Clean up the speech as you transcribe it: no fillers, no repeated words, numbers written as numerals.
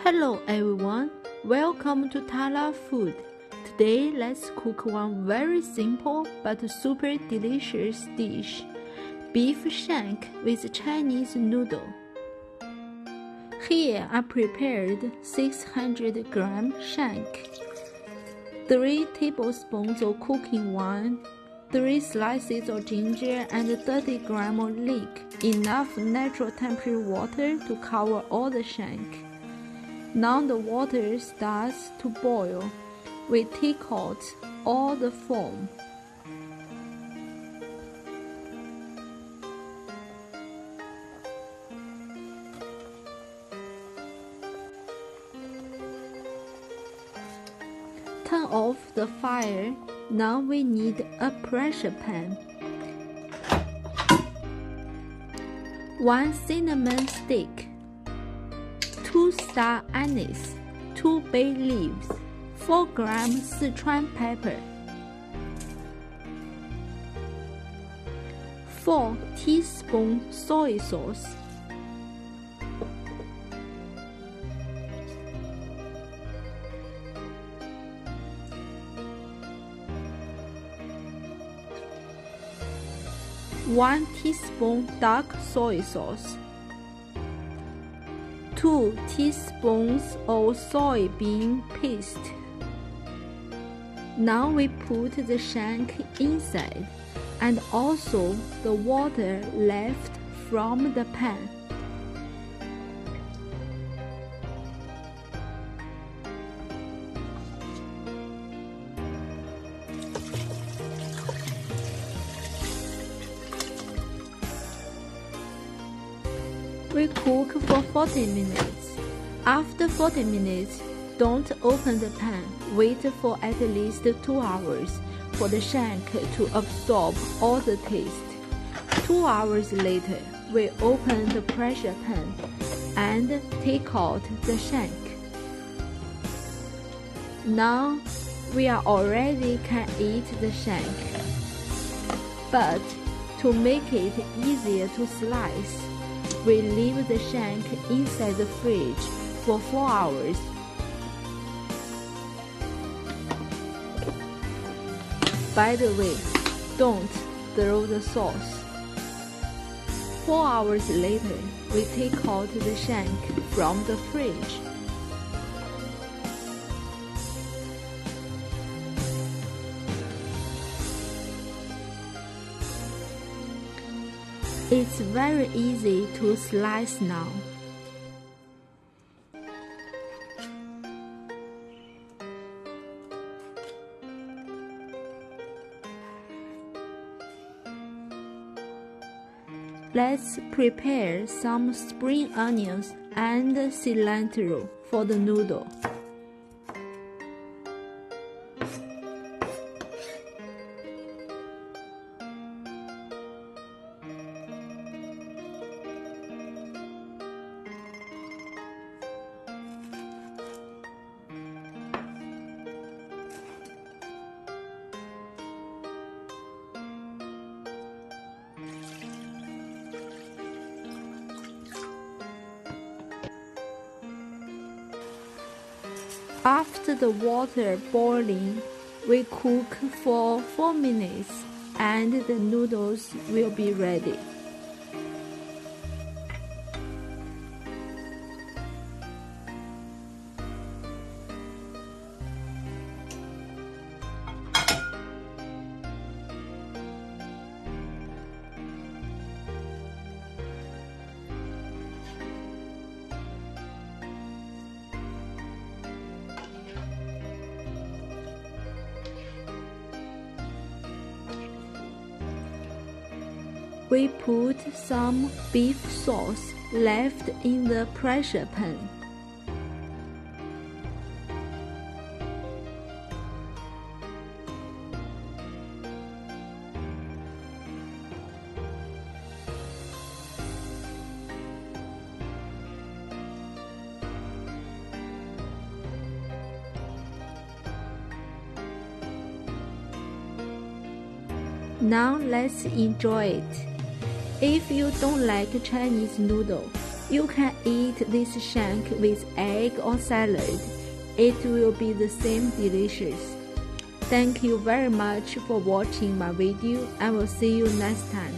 Hello everyone, welcome to Tala Food. Today let's cook one very simple but super delicious dish, beef shank with Chinese noodle. Here I prepared 600 gram shank, 3 tablespoons of cooking wine, 3 slices of ginger and 30 grams of leek, enough natural temperature water to cover all the shank. Now the water starts to boil. We take out all the foam. Turn off the fire. Now we need a pressure pan, 1 cinnamon stick, 2 star anise, 2 bay leaves, 4 grams Sichuan pepper, 4 teaspoons soy sauce, 1 teaspoon dark soy sauce, 2 teaspoons of soybean paste. Now we put the shank inside and also the water left from the pan. We cook for 40 minutes. After 40 minutes, don't open the pan. Wait for at least 2 hours for the shank to absorb all the taste. 2 hours later, we open the pressure pan and take out the shank. Now we are already can eat the shank. But to make it easier to slice, we leave the shank inside the fridge for 4 hours. By the way, don't throw the sauce. 4 hours later, we take out the shank from the fridge. It's very easy to slice now. Let's prepare some spring onions and cilantro for the noodle. After the water boiling, we cook for 4 minutes and the noodles will be ready. We put some beef sauce left in the pressure pan. Now let's enjoy it. If you don't like Chinese noodle, You can eat this shank with egg or salad. It will be the same delicious. Thank you very much for watching my video. I will see you next time.